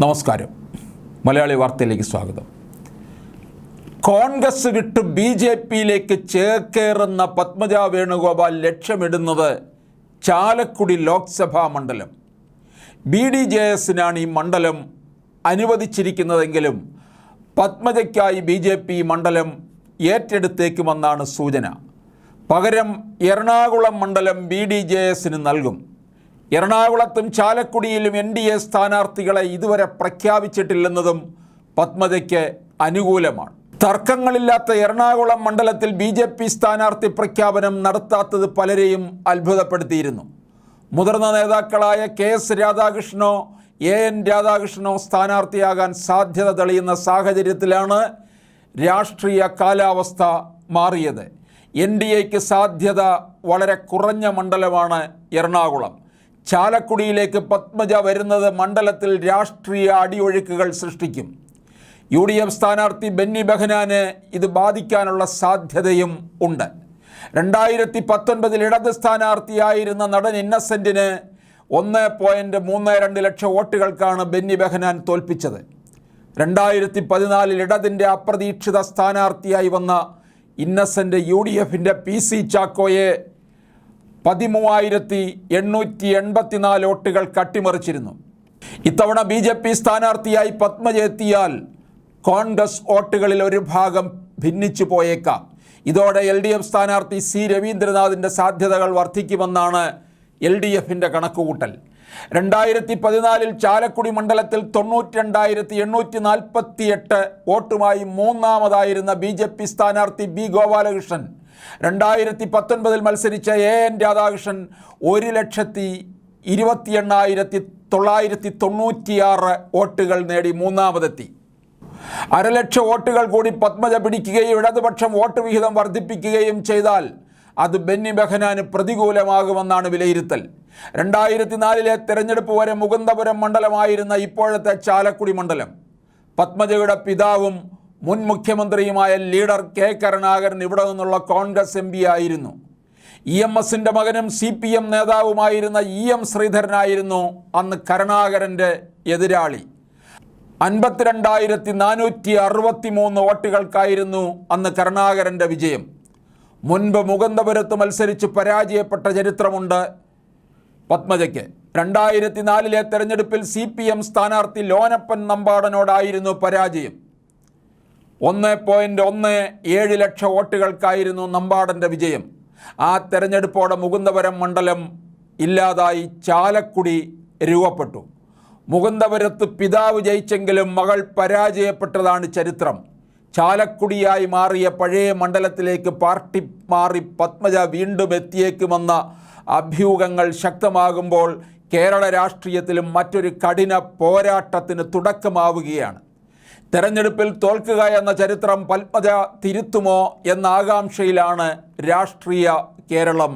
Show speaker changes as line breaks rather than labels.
നമസ്കാരം. മലയാളി വാർത്തയിലേക്ക് സ്വാഗതം. കോൺഗ്രസ് വിട്ട് BJPയിലേക്ക് ചേക്കേറുന്ന പത്മജ വേണുഗോപാൽ ലക്ഷ്യമിടുന്നത് ചാലക്കുടി ലോക്സഭാ മണ്ഡലം. BDJSനാണ് ഈ മണ്ഡലം അനുവദിച്ചിരിക്കുന്നതെങ്കിലും പത്മജയ്ക്കായി BJP മണ്ഡലം ഏറ്റെടുത്തേക്കുമെന്നാണ് സൂചന. പകരം എറണാകുളം മണ്ഡലം BDJSന് നൽകും. എറണാകുളത്തും ചാലക്കുടിയിലും NDA സ്ഥാനാർത്ഥികളെ ഇതുവരെ പ്രഖ്യാപിച്ചിട്ടില്ലെന്നതും പത്മജയ്ക്ക് അനുകൂലമാണ്. തർക്കങ്ങളില്ലാത്ത എറണാകുളം മണ്ഡലത്തിൽ BJP സ്ഥാനാർത്ഥി പ്രഖ്യാപനം നടത്താത്തത് പലരെയും അത്ഭുതപ്പെടുത്തിയിരുന്നു. മുതിർന്ന നേതാക്കളായ KS രാധാകൃഷ്ണനോ AN രാധാകൃഷ്ണനോ സ്ഥാനാർത്ഥിയാകാൻ സാധ്യത തെളിയുന്ന സാഹചര്യത്തിലാണ് രാഷ്ട്രീയ കാലാവസ്ഥ മാറിയത്. NDAയ്ക്ക് സാധ്യത വളരെ കുറഞ്ഞ മണ്ഡലമാണ് എറണാകുളം. ചാലക്കുടിയിലേക്ക് പത്മജ വരുന്നത് മണ്ഡലത്തിൽ രാഷ്ട്രീയ അടിയൊഴുക്കുകൾ സൃഷ്ടിക്കും. UDF സ്ഥാനാർത്ഥി ബെന്നി ബെഹനാന് ഇത് ബാധിക്കാനുള്ള സാധ്യതയും ഉണ്ട്. 2019 ഇടത് സ്ഥാനാർത്ഥിയായിരുന്ന നടൻ ഇന്നസെൻറ്റിന് 1.32 ലക്ഷം വോട്ടുകൾക്കാണ് ബെന്നി ബെഹനാൻ തോൽപ്പിച്ചത്. 2014 ഇടതിൻ്റെ അപ്രതീക്ഷിത സ്ഥാനാർത്ഥിയായി വന്ന ഇന്നസെൻ്റ് UDFൻ്റെ PC ചാക്കോയെ 13,884 വോട്ടുകൾ കട്ടിമറിച്ചിരുന്നു. ഇത്തവണ BJP സ്ഥാനാർത്ഥിയായി പത്മജ എത്തിയാൽ കോൺഗ്രസ് വോട്ടുകളിൽ ഒരു ഭാഗം ഭിന്നിച്ചു പോയേക്കാം. ഇതോടെ LDF സ്ഥാനാർത്ഥി C രവീന്ദ്രനാഥിൻ്റെ സാധ്യതകൾ വർദ്ധിക്കുമെന്നാണ് LDFൻ്റെ കണക്കുകൂട്ടൽ. 2014 ചാലക്കുടി മണ്ഡലത്തിൽ 92,848 വോട്ടുമായി മൂന്നാമതായിരുന്ന BJP സ്ഥാനാർത്ഥി B ഗോപാലകൃഷ്ണൻ 2019 മത്സരിച്ച AN രാധാകൃഷ്ണൻ 1,28,996 വോട്ടുകൾ നേടി മൂന്നാമതെത്തി. 1,00,000 വോട്ടുകൾ കൂടി പത്മജ പിടിക്കുകയും ഇടതുപക്ഷം വോട്ട് വിഹിതം വർദ്ധിപ്പിക്കുകയും ചെയ്താൽ അത് ബെന്നി ബെഹനാന് പ്രതികൂലമാകുമെന്നാണ് വിലയിരുത്തൽ. 2004 തെരഞ്ഞെടുപ്പ് വരെ മുകുന്ദപുരം മണ്ഡലമായിരുന്ന ഇപ്പോഴത്തെ ചാലക്കുടി മണ്ഡലം പത്മജയുടെ പിതാവും മുൻ മുഖ്യമന്ത്രിയുമായ ലീഡർ K കരുണാകരൻ ഇവിടെ നിന്നുള്ള കോൺഗ്രസ് MP ആയിരുന്നു. EMSൻ്റെ മകനും CPM നേതാവുമായിരുന്ന EM ശ്രീധരനായിരുന്നു അന്ന് കരുണാകരൻ്റെ എതിരാളി. 52,463 വോട്ടുകൾക്കായിരുന്നു അന്ന് കരുണാകരൻ്റെ വിജയം. മുൻപ് മുകുന്ദപുരത്ത് മത്സരിച്ച് പരാജയപ്പെട്ട ചരിത്രമുണ്ട് പത്മജയ്ക്ക്. 2004 തെരഞ്ഞെടുപ്പിൽ CPM സ്ഥാനാർത്ഥി ലോനപ്പൻ നമ്പാടനോടായിരുന്നു പരാജയം. 1.17 ലക്ഷം വോട്ടുകൾക്കായിരുന്നു നമ്പാടൻ്റെ വിജയം. ആ തെരഞ്ഞെടുപ്പോടെ മുകുന്ദപുരം മണ്ഡലം ഇല്ലാതായി ചാലക്കുടി രൂപപ്പെട്ടു. മുകുന്ദപുരത്ത് പിതാവ് ജയിച്ചെങ്കിലും മകൾ പരാജയപ്പെട്ടതാണ് ചരിത്രം. ചാലക്കുടിയായി മാറിയ പഴയ മണ്ഡലത്തിലേക്ക് പാർട്ടി മാറി പത്മജ വീണ്ടും എത്തിയേക്കുമെന്ന അഭ്യൂഹങ്ങൾ ശക്തമാകുമ്പോൾ കേരള രാഷ്ട്രീയത്തിലും മറ്റൊരു കഠിന പോരാട്ടത്തിന് തുടക്കമാവുകയാണ്. തെരഞ്ഞെടുപ്പിൽ തോൽക്കുക എന്ന ചരിത്രം പത്മജ തിരുത്തുമോ എന്ന ആകാംക്ഷയിലാണ് രാഷ്ട്രീയ കേരളം.